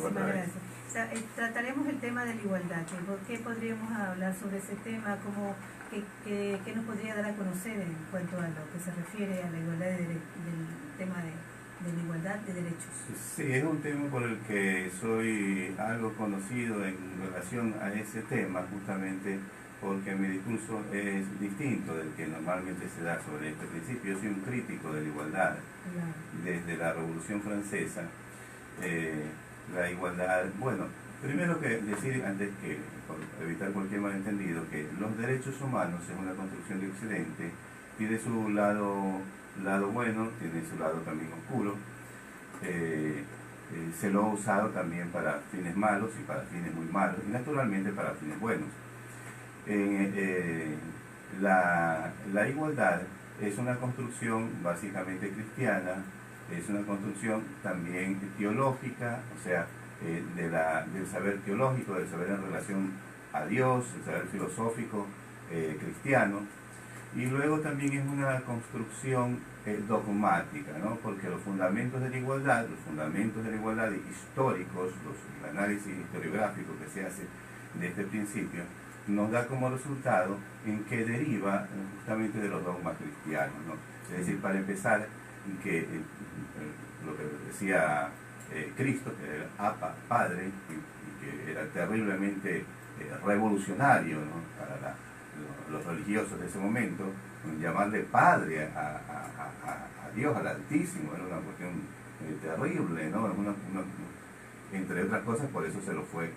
Muchísimas gracias. Trataremos el tema de la igualdad. ¿Qué podríamos hablar sobre ese tema? ¿Qué nos podría dar a conocer en cuanto a lo que se refiere a la igualdad del tema de la igualdad de derechos? Sí, es un tema por el que soy algo conocido en relación a ese tema, justamente porque mi discurso es distinto del que normalmente se da sobre este principio. Yo soy un crítico de la igualdad. Desde la Revolución Francesa, la igualdad, bueno, primero que decir, antes que, por evitar cualquier malentendido, que los derechos humanos es una construcción de Occidente, tiene su lado bueno, tiene su lado también oscuro, se lo ha usado también para fines malos y para fines muy malos, y naturalmente para fines buenos. La igualdad es una construcción básicamente cristiana, es una construcción también teológica, o sea, del saber teológico, del saber en relación a Dios, el saber filosófico cristiano, y luego también es una construcción dogmática, ¿no? Porque los fundamentos de la igualdad históricos, el análisis historiográfico que se hace de este principio, nos da como resultado en que deriva justamente de los dogmas cristianos, ¿no? Es decir, para empezar, que lo que decía Cristo, que era Apa, Padre, y que era terriblemente revolucionario, ¿no? Para los religiosos de ese momento, llamarle Padre a Dios, al Altísimo, era una cuestión terrible, ¿no? Entre otras cosas, por eso se lo fue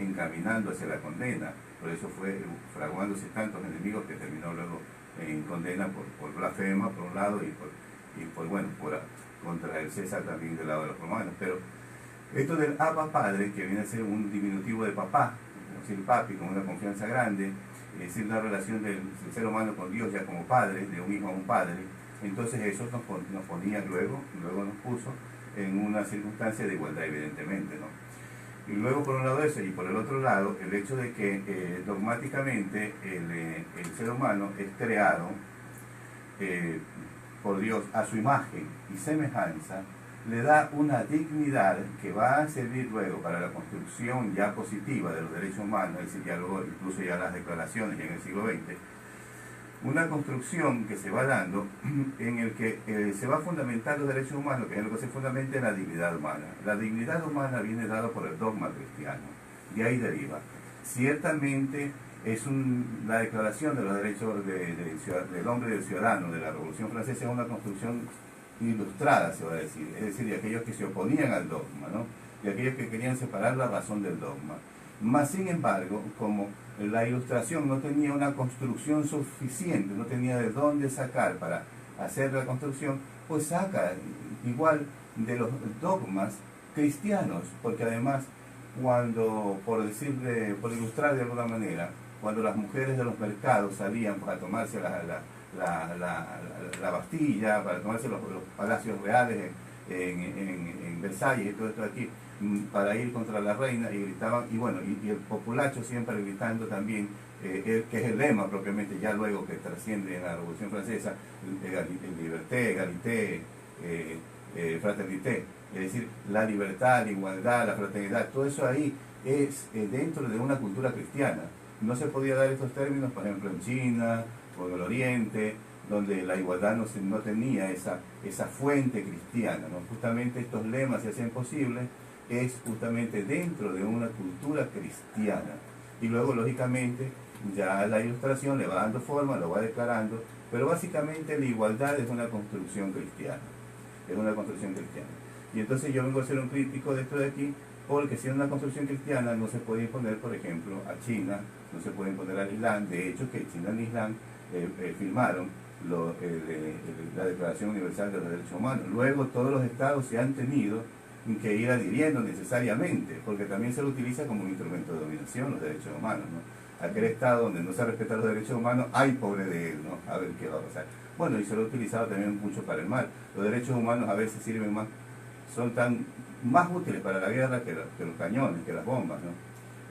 encaminando hacia la condena. Por eso fue fraguándose tantos enemigos que terminó luego en condena por blasfema, por un lado, y contra el César también del lado de los romanos. Pero esto del Abba Padre, que viene a ser un diminutivo de papá, es decir, papi, con una confianza grande, es decir, una relación del ser humano con Dios ya como padre, de un hijo a un padre, entonces eso nos ponía luego nos puso en una circunstancia de igualdad, evidentemente, ¿no? Y luego por un lado eso, y por el otro lado, el hecho de que dogmáticamente el ser humano es creado por Dios a su imagen y semejanza, le da una dignidad que va a servir luego para la construcción ya positiva de los derechos humanos, es decir, ya luego, incluso ya las declaraciones ya en el siglo XX, una construcción que se va dando en el que se va a fundamentar los derechos humanos, que es lo que se fundamenta en la dignidad humana. La dignidad humana viene dada por el dogma cristiano, de ahí deriva. Ciertamente es la declaración de los derechos del hombre y del ciudadano de la Revolución Francesa, es una construcción ilustrada, se va a decir, es decir, de aquellos que se oponían al dogma, ¿no? De aquellos que querían separar la razón del dogma. Más sin embargo, como la ilustración no tenía una construcción suficiente, no tenía de dónde sacar para hacer la construcción, pues saca igual de los dogmas cristianos, porque además cuando, por ilustrar de alguna manera, cuando las mujeres de los mercados salían para tomarse la Bastilla, para tomarse los palacios reales en Versalles y todo esto de aquí, para ir contra la reina, y gritaban, y el populacho siempre gritando también, que es el lema propiamente, ya luego que trasciende en la Revolución Francesa, liberté, égalité, fraternité, es decir, la libertad, la igualdad, la fraternidad, todo eso ahí es dentro de una cultura cristiana. No se podía dar estos términos, por ejemplo, en China o en el Oriente, donde la igualdad no tenía esa fuente cristiana, ¿no? Justamente estos lemas se hacen posibles es justamente dentro de una cultura cristiana. Y luego, lógicamente, ya la ilustración le va dando forma, lo va declarando, pero básicamente la igualdad es una construcción cristiana. Es una construcción cristiana. Y entonces yo vengo a ser un crítico de esto de aquí, porque si es una construcción cristiana no se puede imponer, por ejemplo, a China, no se puede imponer al Islam. De hecho, que China y el Islam firmaron la Declaración Universal de los Derechos Humanos. Luego todos los estados se han tenido que ir adhiriendo necesariamente, porque también se lo utiliza como un instrumento de dominación los derechos humanos, ¿no? Aquel estado donde no se respetan los derechos humanos, ¡ay, pobre de él!, ¿no? A ver qué va a pasar. Bueno, y se lo ha utilizado también mucho para el mal. Los derechos humanos a veces sirven son más útiles para la guerra que los cañones, que las bombas, ¿no?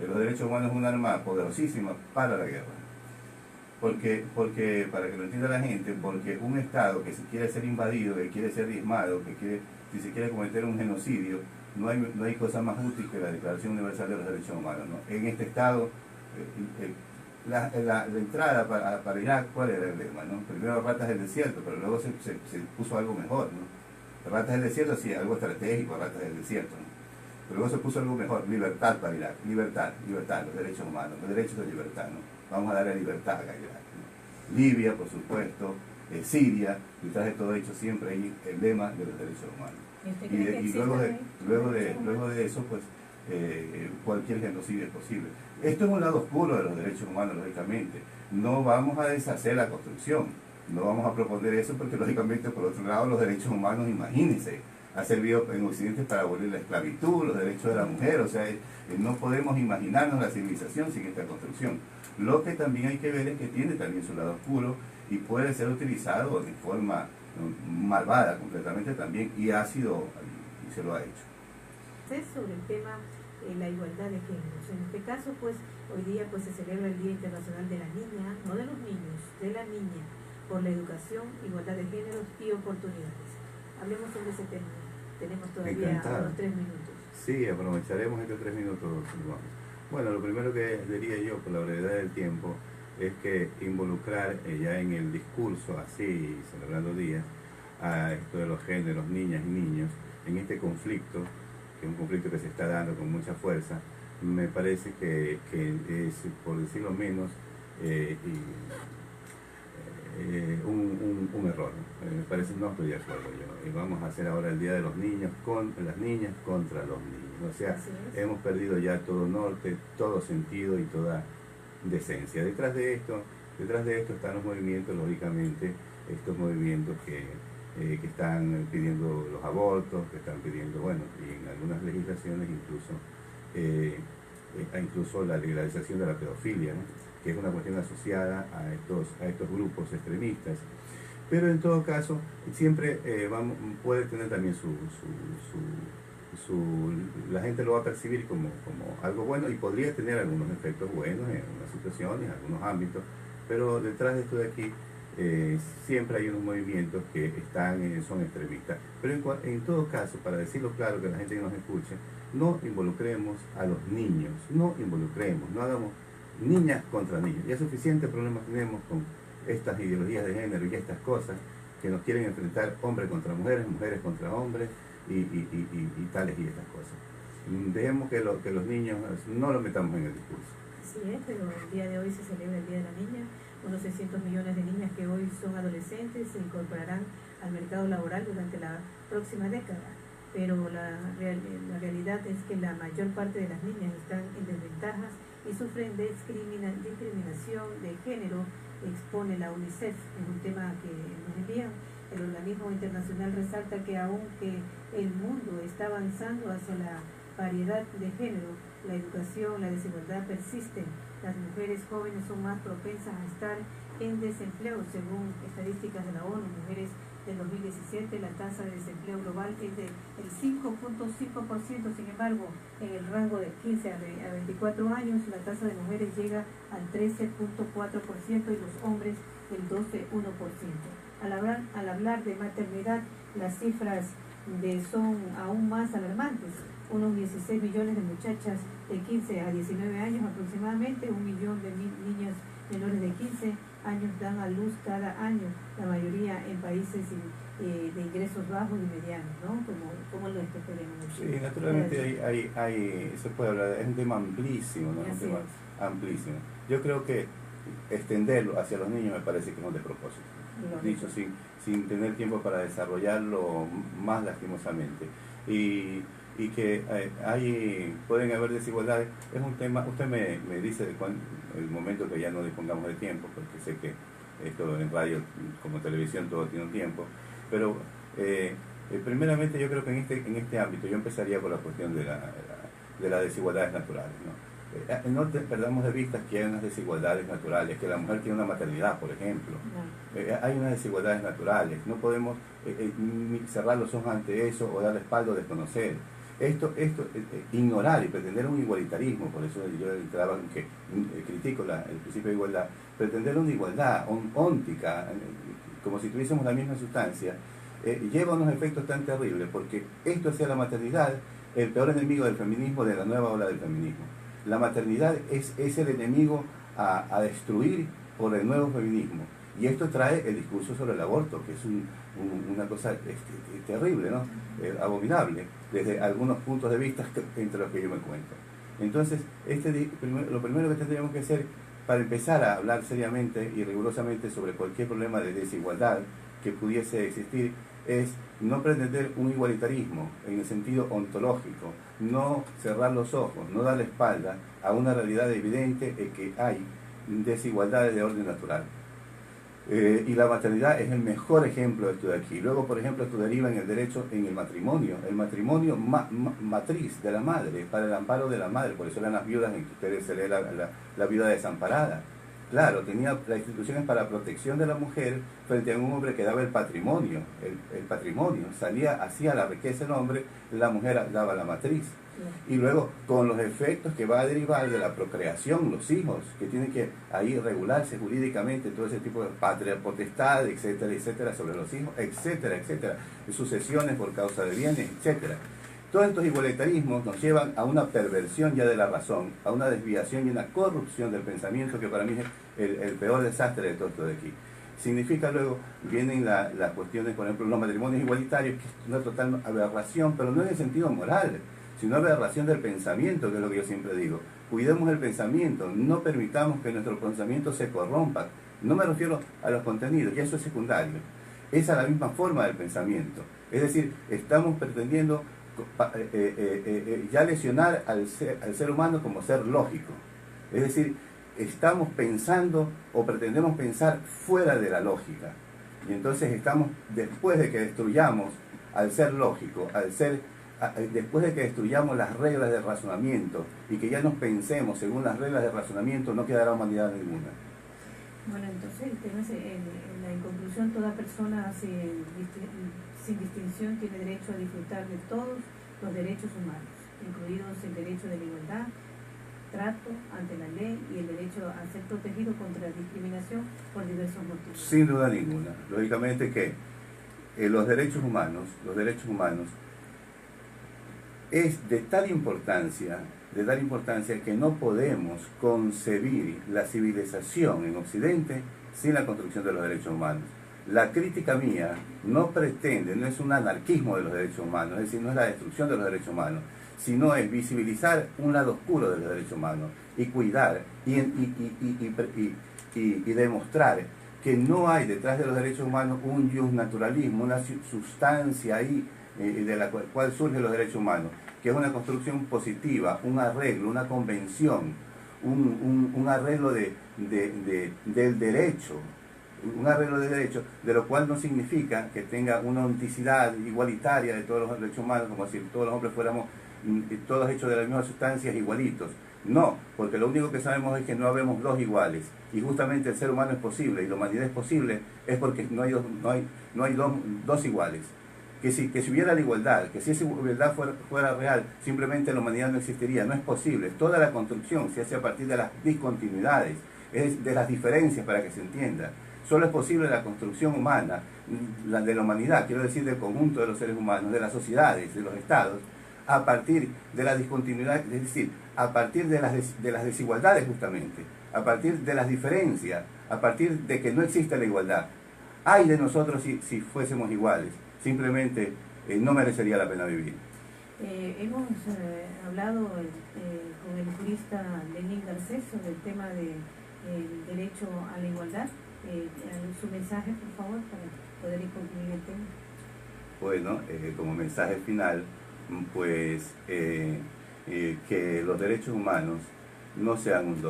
Los derechos humanos es un arma poderosísima para la guerra. Porque, para que lo entienda la gente, porque un estado que se quiere ser invadido, que quiere ser diezmado, si se quiere cometer un genocidio, no hay cosa más útil que la Declaración Universal de los Derechos Humanos, ¿no? En este estado, la entrada para Irak, ¿cuál era el lema, no? Primero ratas del desierto, pero luego se puso algo mejor, ¿no? Ratas del desierto, sí, algo estratégico, ratas del desierto, ¿no? Pero luego se puso algo mejor, libertad para Irak, libertad, los derechos humanos, los derechos de libertad, ¿no? Vamos a darle libertad a Irak, ¿no? Libia, por supuesto, Siria, detrás de todo hecho siempre hay el lema de los derechos humanos. Y luego de eso, pues, cualquier genocidio es posible. Esto es un lado oscuro de los derechos humanos, lógicamente. No vamos a deshacer la construcción, no vamos a proponer eso porque, lógicamente, por otro lado, los derechos humanos, imagínense, ha servido en Occidente para abolir la esclavitud, los derechos de la mujer, o sea, no podemos imaginarnos la civilización sin esta construcción. Lo que también hay que ver es que tiene también su lado oscuro y puede ser utilizado de forma malvada completamente también, y ha sido, y se lo ha hecho. Sobre el tema la igualdad de géneros. En este caso, pues, hoy día pues se celebra el Día Internacional de la Niña, no de los niños, de la niña, por la educación, igualdad de géneros y oportunidades. Hablemos sobre ese tema. Tenemos todavía unos 3 minutos. Sí, aprovecharemos estos 3 minutos. Bueno, lo primero que diría yo, por la brevedad del tiempo, es que involucrar ya en el discurso, así, celebrando días, a esto de los géneros, niñas y niños, en este conflicto, que es un conflicto que se está dando con mucha fuerza, me parece que es, por decirlo menos, un error. Me parece, no estoy de acuerdo yo. Y vamos a hacer ahora el Día de los Niños, con las niñas contra los niños. O sea, hemos perdido ya todo norte, todo sentido y toda decencia. Detrás de esto están los movimientos, lógicamente, estos movimientos que están pidiendo los abortos, que están pidiendo, bueno, y en algunas legislaciones incluso la legalización de la pedofilia, ¿no? Que es una cuestión asociada a estos grupos extremistas. Pero en todo caso, siempre puede tener también la gente lo va a percibir como algo bueno, y podría tener algunos efectos buenos en algunas situaciones, en algunos ámbitos, pero detrás de esto de aquí siempre hay unos movimientos que son extremistas. Pero en todo caso, para decirlo claro, que la gente que nos escuche, no involucremos a los niños, no hagamos niñas contra niños. Ya suficientes problemas tenemos con estas ideologías de género y estas cosas que nos quieren enfrentar, hombres contra mujeres, mujeres contra hombres y tales y estas cosas. Dejemos que los niños no lo metamos en el discurso. Así es, pero el día de hoy se celebra el Día de la Niña. Unos 600 millones de niñas que hoy son adolescentes se incorporarán al mercado laboral durante la próxima década. Pero la realidad es que la mayor parte de las niñas están en desventajas y sufren discriminación de género, expone la UNICEF. Es un tema que nos envían. El organismo internacional resalta que aunque el mundo está avanzando hacia la variedad de género, la educación, la desigualdad persisten. Las mujeres jóvenes son más propensas a estar en desempleo, según estadísticas de la ONU. Mujeres del 2017, la tasa de desempleo global es del 5.5%, sin embargo, en el rango de 15 a 24 años, la tasa de mujeres llega al 13.4% y los hombres del 12.1%. Al hablar de maternidad, las cifras son aún más alarmantes. Unos 16 millones de muchachas de 15 a 19 años aproximadamente, 1 millón de niñas menores de 15 años dan a luz cada año, la mayoría en países de ingresos bajos y medianos, ¿no? Como lo que tenemos. Sí, naturalmente se puede hablar, es un tema amplísimo, ¿no? Es un tema amplísimo. Yo creo que extenderlo hacia los niños me parece que es un despropósito. Dicho sin tener tiempo para desarrollarlo más lastimosamente. Y que pueden haber desigualdades, es un tema. Usted me dice el momento que ya no dispongamos de tiempo, porque sé que esto en radio como televisión todo tiene un tiempo, pero primeramente yo creo que en este ámbito yo empezaría por la cuestión de las desigualdades naturales, ¿no? No perdamos de vista que hay unas desigualdades naturales, que la mujer tiene una maternidad, por ejemplo. Hay unas desigualdades naturales, no podemos cerrar los ojos ante eso o dar la espalda o desconocer. Esto ignorar y pretender un igualitarismo, por eso yo critico el principio de igualdad, pretender una igualdad óntica, como si tuviésemos la misma sustancia, lleva unos efectos tan terribles, porque esto hacia la maternidad el peor enemigo del feminismo, de la nueva ola del feminismo. La maternidad es el enemigo a destruir por el nuevo feminismo. Y esto trae el discurso sobre el aborto, que es una cosa terrible, ¿no? Abominable, desde algunos puntos de vista entre los que yo me cuento. Entonces, lo primero que tendríamos que hacer para empezar a hablar seriamente y rigurosamente sobre cualquier problema de desigualdad que pudiese existir es no pretender un igualitarismo en el sentido ontológico, no cerrar los ojos, no dar la espalda a una realidad evidente en que hay desigualdades de orden natural. Y la maternidad es el mejor ejemplo de esto de aquí. Luego, por ejemplo, esto deriva en el derecho, en el matrimonio matriz de la madre, para el amparo de la madre. Por eso eran las viudas, en que ustedes se lee la viuda desamparada. Claro, tenía las instituciones para protección de la mujer frente a un hombre que daba el patrimonio. El patrimonio hacía la riqueza el hombre, la mujer daba la matriz. Y luego, con los efectos que va a derivar de la procreación, los hijos, que tienen que ahí regularse jurídicamente, todo ese tipo de patria potestad, etcétera, etcétera, sobre los hijos, etcétera, etcétera, sucesiones por causa de bienes, etcétera. Todos estos igualitarismos nos llevan a una perversión ya de la razón, a una desviación y una corrupción del pensamiento, que para mí es el peor desastre de todo esto de aquí. Significa luego, vienen las cuestiones, por ejemplo, los matrimonios igualitarios, que es una total aberración, pero no en el sentido moral, sino aberración del pensamiento, que es lo que yo siempre digo. Cuidemos el pensamiento, no permitamos que nuestro pensamiento se corrompa. No me refiero a los contenidos, ya eso es secundario. Es a la misma forma del pensamiento. Es decir, estamos pretendiendo ya lesionar al ser humano como ser lógico. Es decir, estamos pensando o pretendemos pensar fuera de la lógica. Y entonces estamos, después de que destruyamos al ser lógico, después de que destruyamos las reglas de razonamiento y que ya nos pensemos según las reglas de razonamiento, no quedará humanidad ninguna. Bueno, entonces el tema es, en conclusión, toda persona sin distinción tiene derecho a disfrutar de todos los derechos humanos, incluidos el derecho de la igualdad, trato ante la ley y el derecho a ser protegido contra la discriminación por diversos motivos. Sin duda ninguna. Lógicamente que los derechos humanos es de tal importancia que no podemos concebir la civilización en Occidente sin la construcción de los derechos humanos. La crítica mía no es un anarquismo de los derechos humanos, es decir, no es la destrucción de los derechos humanos, sino es visibilizar un lado oscuro de los derechos humanos y cuidar y demostrar que no hay detrás de los derechos humanos un justnaturalismo, una sustancia ahí de la cual surgen los derechos humanos, que es una construcción positiva, un arreglo, una convención, un arreglo del derecho, de lo cual no significa que tenga una onticiidad igualitaria de todos los derechos humanos, como si todos los hombres fuéramos todos hechos de las mismas sustancias igualitos. No, porque lo único que sabemos es que no habemos dos iguales, y justamente el ser humano es posible y la humanidad es posible es porque no hay dos iguales. Que si hubiera la igualdad, que si esa igualdad fuera real, simplemente la humanidad no existiría. No es posible. Toda la construcción se hace a partir de las discontinuidades, de las diferencias, para que se entienda. Solo es posible la construcción humana, la de la humanidad, quiero decir, del conjunto de los seres humanos, de las sociedades, de los estados, a partir de la discontinuidad, es decir, a partir de las desigualdades justamente, a partir de las diferencias, a partir de que no existe la igualdad. Ay de nosotros si fuésemos iguales, simplemente no merecería la pena vivir. Hemos hablado con el jurista Lenín Garcés sobre el tema del derecho a la igualdad. Su mensaje, por favor, para poder concluir el tema. Bueno, como mensaje final, pues que los derechos humanos no sean un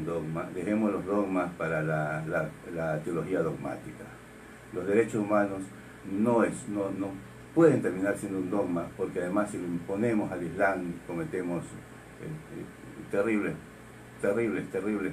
dogma, dejemos los dogmas para la teología dogmática. Los derechos humanos no pueden terminar siendo un dogma, porque además si lo imponemos al Islam cometemos terribles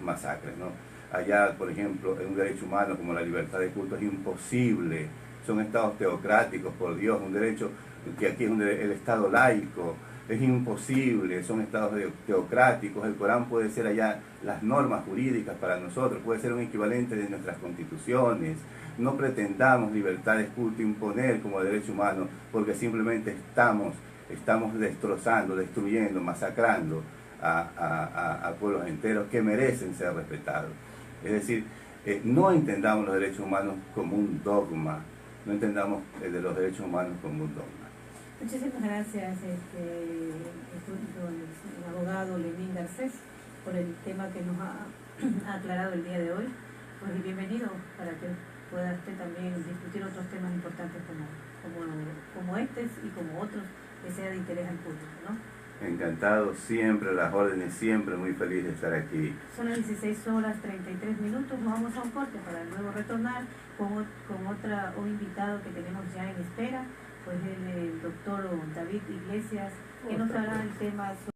masacres, ¿no? Allá, por ejemplo, un derecho humano como la libertad de culto es imposible. Son estados teocráticos, por Dios, un derecho que aquí es el estado laico, es imposible, son estados teocráticos, el Corán puede ser allá las normas jurídicas para nosotros, puede ser un equivalente de nuestras constituciones. No pretendamos libertad de culto imponer como derecho humano, porque simplemente estamos destrozando, destruyendo, masacrando a pueblos enteros que merecen ser respetados. Es decir, no entendamos los derechos humanos como un dogma, no entendamos de los derechos humanos como un dogma. Muchísimas gracias, el abogado Lenín Garcés, por el tema que nos ha aclarado el día de hoy. Pues bienvenido para que pueda usted también discutir otros temas importantes como estos y como otros que sea de interés al público, ¿no? Encantado, siempre, las órdenes, siempre muy feliz de estar aquí. Son las 16:33. Nos vamos a un corte para luego retornar con un invitado que tenemos ya en espera, pues el doctor David Iglesias, que nos hablará del tema